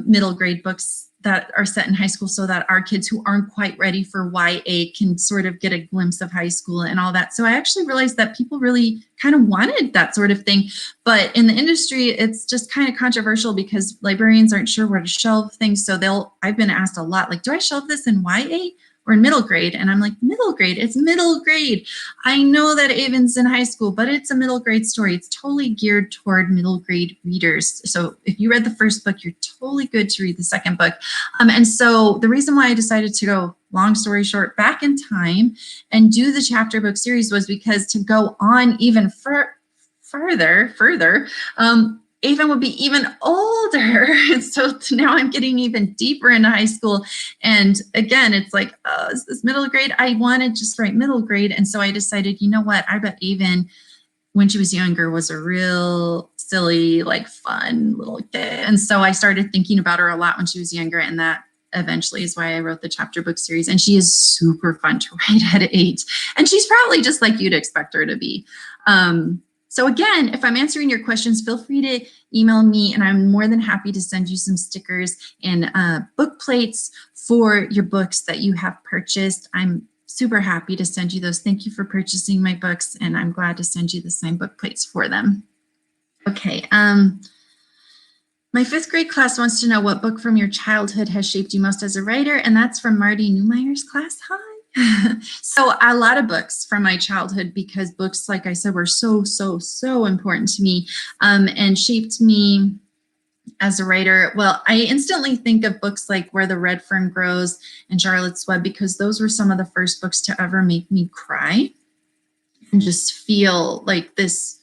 middle grade books that are set in high school, so that our kids who aren't quite ready for YA can sort of get a glimpse of high school and all that. So I actually realized that people really kind of wanted that sort of thing. But in the industry, it's just kind of controversial because librarians aren't sure where to shelve things. So I've been asked a lot, like, do I shelve this in YA or in middle grade? And I'm like, middle grade, it's middle grade. I know that Aven's in high school, but it's a middle grade story. It's totally geared toward middle grade readers. So if you read the first book, you're totally good to read the second book. And so the reason why I decided to go, long story short, back in time and do the chapter book series was because to go on even further, Aven would be even older. And so now I'm getting even deeper into high school. And again, it's like, oh, is this middle grade? I wanted just write middle grade. And so I decided, you know what? I bet Aven, when she was younger, was a real silly, like fun little kid. And so I started thinking about her a lot when she was younger. And that eventually is why I wrote the chapter book series. And she is super fun to write at 8. And she's probably just like you'd expect her to be. So again, if I'm answering your questions, feel free to email me, and I'm more than happy to send you some stickers and book plates for your books that you have purchased. I'm super happy to send you those. Thank you for purchasing my books, and I'm glad to send you the signed book plates for them. Okay. My 5th grade class wants to know what book from your childhood has shaped you most as a writer, and that's from Marty Neumeyer's class. Hi. So a lot of books from my childhood, because books, like I said, were so important to me, and shaped me as a writer. Well, I instantly think of books like Where the Red Fern Grows and Charlotte's Web, because those were some of the first books to ever make me cry and just feel like this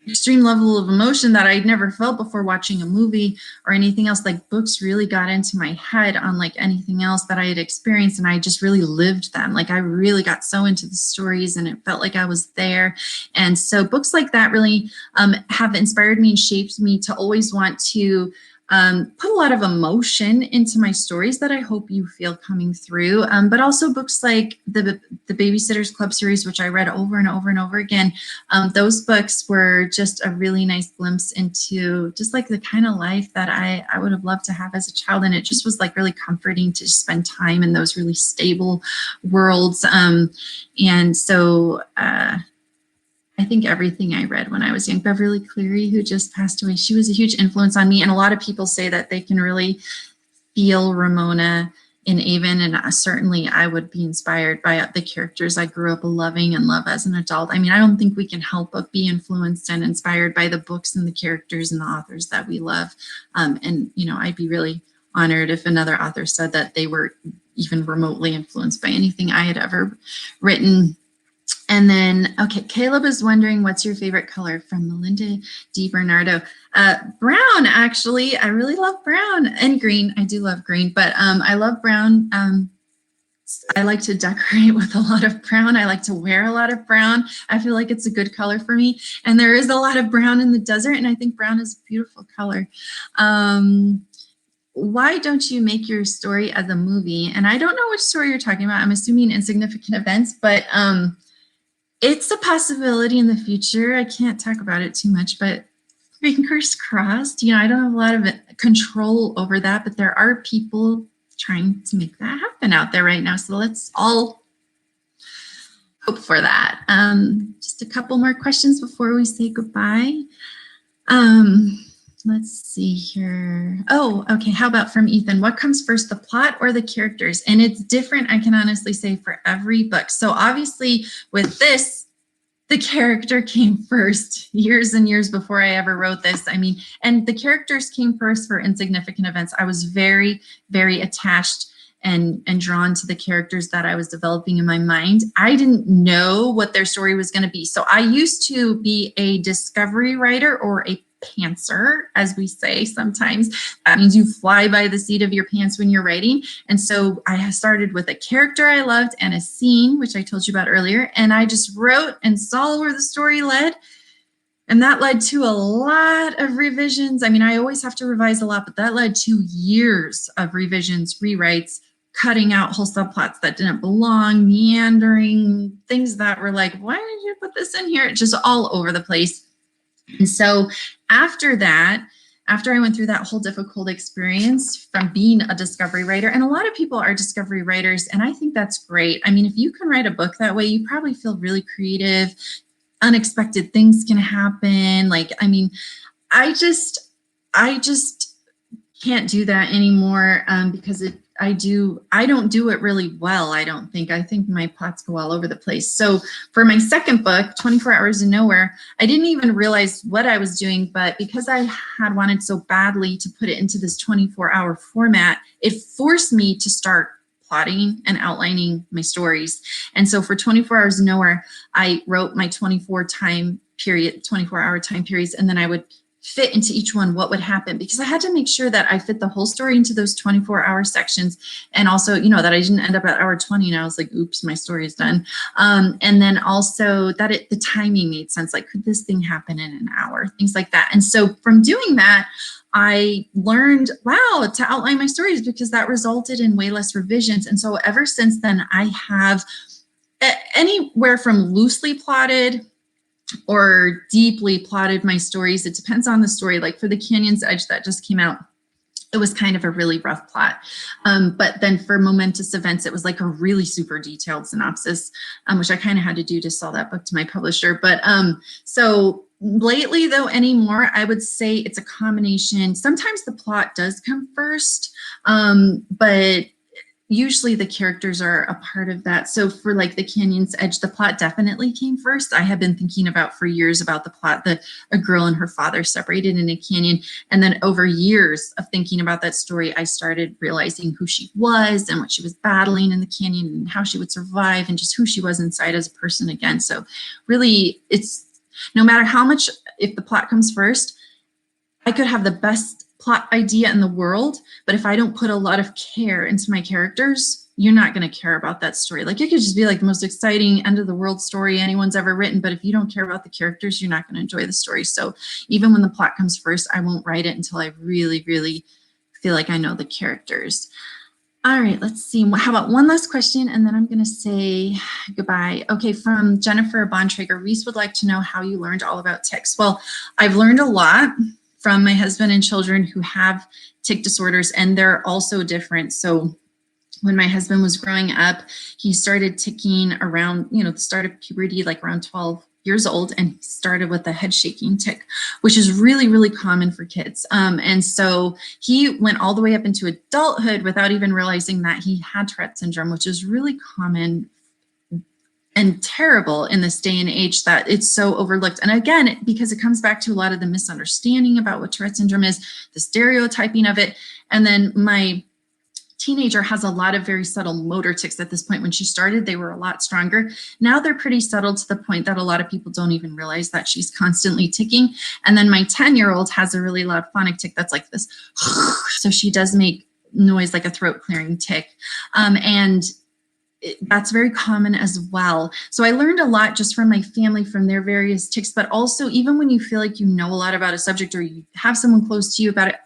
extreme level of emotion that I'd never felt before watching a movie or anything else. Like, books really got into my head unlike anything else that I had experienced, and I just really lived them. Like, I really got so into the stories and it felt like I was there. And so books like that really have inspired me and shaped me to always want to put a lot of emotion into my stories that I hope you feel coming through. But also books like the Babysitter's Club series, which I read over and over and over again. Those books were just a really nice glimpse into just like the kind of life that I would have loved to have as a child. And it just was like really comforting to spend time in those really stable worlds. And so I think everything I read when I was young. Beverly Cleary, who just passed away, she was a huge influence on me. And a lot of people say that they can really feel Ramona in Aven. And certainly I would be inspired by the characters I grew up loving and love as an adult. I mean, I don't think we can help but be influenced and inspired by the books and the characters and the authors that we love. And, you know, I'd be really honored if another author said that they were even remotely influenced by anything I had ever written. And then, okay, Caleb is wondering, what's your favorite color? From Melinda D. Bernardo. Brown, actually. I really love brown, and green. I do love green, but I love brown. I like to decorate with a lot of brown. I like to wear a lot of brown. I feel like it's a good color for me. And there is a lot of brown in the desert, and I think brown is a beautiful color. Why don't you make your story as a movie? And I don't know which story you're talking about. I'm assuming Insignificant Events, but it's a possibility in the future. I can't talk about it too much, but fingers crossed. You know, I don't have a lot of control over that, but there are people trying to make that happen out there right now. So let's all hope for that. Just a couple more questions before we say goodbye. Let's see here. Oh, okay. How about from Ethan? What comes first, the plot or the characters? And it's different, I can honestly say, for every book. So obviously with this, the character came first years and years before I ever wrote this. I mean, and the characters came first for Insignificant Events. I was very, very attached and drawn to the characters that I was developing in my mind. I didn't know what their story was going to be. So I used to be a discovery writer, or a pantser, as we say sometimes. That means you fly by the seat of your pants when you're writing. And so I started with a character I loved and a scene, which I told you about earlier. And I just wrote and saw where the story led. And that led to a lot of revisions. I mean, I always have to revise a lot, but that led to years of revisions, rewrites, cutting out whole subplots that didn't belong, meandering, things that were like, why did you put this in here? Just all over the place. And so after that, after I went through that whole difficult experience from being a discovery writer, and a lot of people are discovery writers, and I think that's great. I mean, if you can write a book that way, you probably feel really creative. Unexpected things can happen. Like, I mean, I just can't do that anymore because I don't do it really well. I think my plots go all over the place. So for my second book, 24 Hours of Nowhere, I didn't even realize what I was doing, but because I had wanted so badly to put it into this 24-hour format, it forced me to start plotting and outlining my stories. And so for 24 Hours of Nowhere, I wrote my 24-hour time periods, and then I would fit into each one what would happen, because I had to make sure that I fit the whole story into those 24-hour sections. And also, you know, that I didn't end up at hour 20 and I was like, oops, my story is done. And then also that the timing made sense. Like, could this thing happen in an hour? Things like that. And so from doing that, I learned, wow, to outline my stories, because that resulted in way less revisions. And so ever since then, I have anywhere from loosely plotted or deeply plotted my stories. It depends on the story. Like for The Canyon's Edge that just came out, it was kind of a really rough plot. But then for Momentous Events, it was like a really super detailed synopsis, which I kind of had to do to sell that book to my publisher. But so lately though, anymore, I would say it's a combination. Sometimes the plot does come first, but usually the characters are a part of that. So for like the Canyon's Edge, the plot definitely came first. I have been thinking about for years about the plot that a girl and her father separated in a canyon. And then over years of thinking about that story, I started realizing who she was and what she was battling in the canyon and how she would survive and just who she was inside as a person again. So really, it's no matter how much, if the plot comes first, I could have the best plot idea in the world, but if I don't put a lot of care into my characters, you're not going to care about that story. Like it could just be like the most exciting end of the world story anyone's ever written, but if you don't care about the characters, you're not going to enjoy the story. So even when the plot comes first, I won't write it until I really, really feel like I know the characters. All right, let's see. How about one last question, and then I'm going to say goodbye. Okay, from Jennifer Bontrager, Reese would like to know how you learned all about tics. Well, I've learned a lot from my husband and children who have tic disorders, and they're also different. So when my husband was growing up, he started ticking around, the start of puberty, like around 12 years old, and he started with a head shaking tic, which is really, really common for kids. And so he went all the way up into adulthood without even realizing that he had Tourette syndrome, which is really common and terrible in this day and age that it's so overlooked. And again, because it comes back to a lot of the misunderstanding about what Tourette syndrome is, the stereotyping of it. And then my teenager has a lot of very subtle motor tics at this point. When she started, they were a lot stronger. Now they're pretty subtle to the point that a lot of people don't even realize that she's constantly ticking. And then my 10-year-old has a really loud phonic tic that's like this. So she does make noise like a throat clearing tic. And that's very common as well. So I learned a lot just from my family, from their various tics, but also even when you feel like you know a lot about a subject or you have someone close to you about it,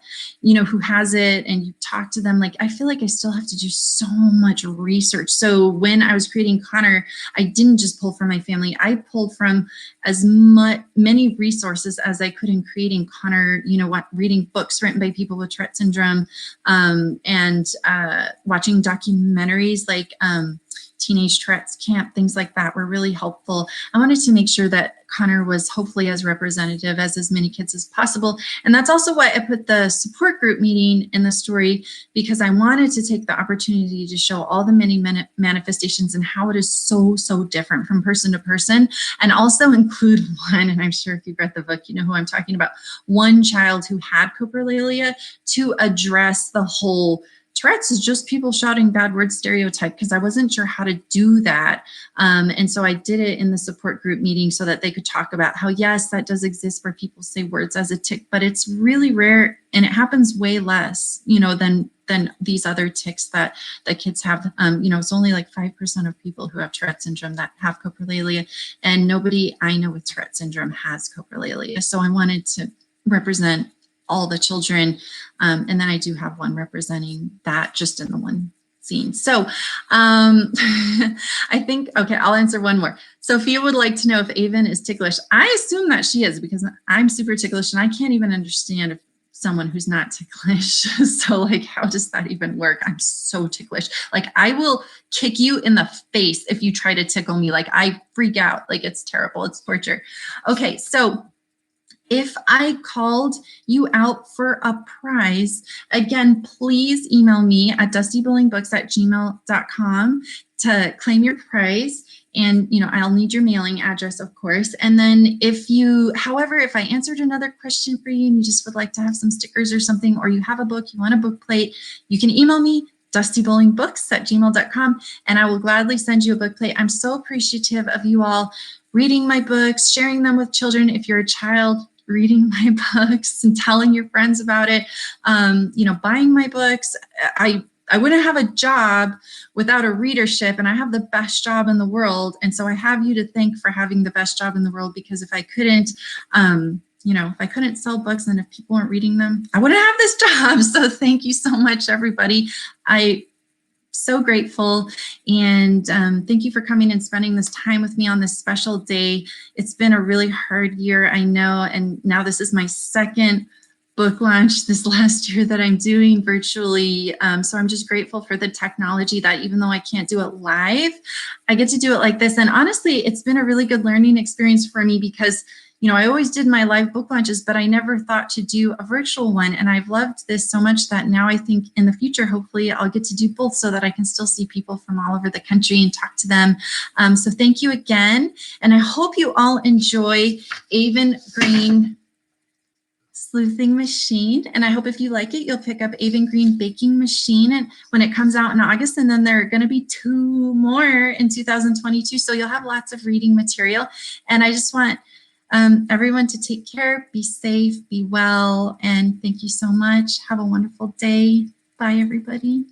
who has it, and you talk to them, like I feel like I still have to do so much research. So when I was creating Connor, I didn't just pull from my family. I pulled from as many resources as I could in creating Connor, reading books written by people with Tourette syndrome, and watching documentaries like Teenage Tourette's Camp, things like that were really helpful. I wanted to make sure that Connor was hopefully as representative as many kids as possible. And that's also why I put the support group meeting in the story, because I wanted to take the opportunity to show all the many manifestations and how it is so, so different from person to person, and also include one, and I'm sure if you've read the book, you know who I'm talking about, one child who had coprolalia to address the whole Tourette's is just people shouting bad words stereotype, because I wasn't sure how to do that. And so I did it in the support group meeting so that they could talk about how, yes, that does exist where people say words as a tic, but it's really rare and it happens way less, than these other tics that kids have. It's only like 5% of people who have Tourette syndrome that have coprolalia, and nobody I know with Tourette syndrome has coprolalia. So I wanted to represent all the children. And then I do have one representing that just in the one scene. So I think, okay, I'll answer one more. Sophia would like to know if Aven is ticklish. I assume that she is, because I'm super ticklish and I can't even understand if someone who's not ticklish. So like, how does that even work? I'm so ticklish. Like I will kick you in the face if you try to tickle me. Like I freak out. Like it's terrible. It's torture. Okay. So if I called you out for a prize, again, please email me at dustybowlingbooks@gmail.com to claim your prize. And, I'll need your mailing address, of course. And then if I answered another question for you and you just would like to have some stickers or something, or you have a book, you want a book plate, you can email me, dustybowlingbooks@gmail.com, and I will gladly send you a book plate. I'm so appreciative of you all reading my books, sharing them with children. If you're a child, reading my books and telling your friends about it, buying my books. I wouldn't have a job without a readership, and I have the best job in the world. And so I have you to thank for having the best job in the world, because if I couldn't, if I couldn't sell books and if people weren't reading them, I wouldn't have this job. So thank you so much, everybody. So grateful, and thank you for coming and spending this time with me on this special day. It's been a really hard year, I know, and now this is my second book launch this last year that I'm doing virtually. So I'm just grateful for the technology that even though I can't do it live, I get to do it like this. And honestly, it's been a really good learning experience for me, because I always did my live book launches, but I never thought to do a virtual one. And I've loved this so much that now I think in the future, hopefully I'll get to do both so that I can still see people from all over the country and talk to them. So thank you again. And I hope you all enjoy Aven Green Sleuthing Machine. And I hope if you like it, you'll pick up Aven Green Baking Machine and when it comes out in August. And then there are going to be 2 more in 2022. So you'll have lots of reading material. And I just want everyone to take care, be safe, be well. And thank you so much. Have a wonderful day. Bye, everybody.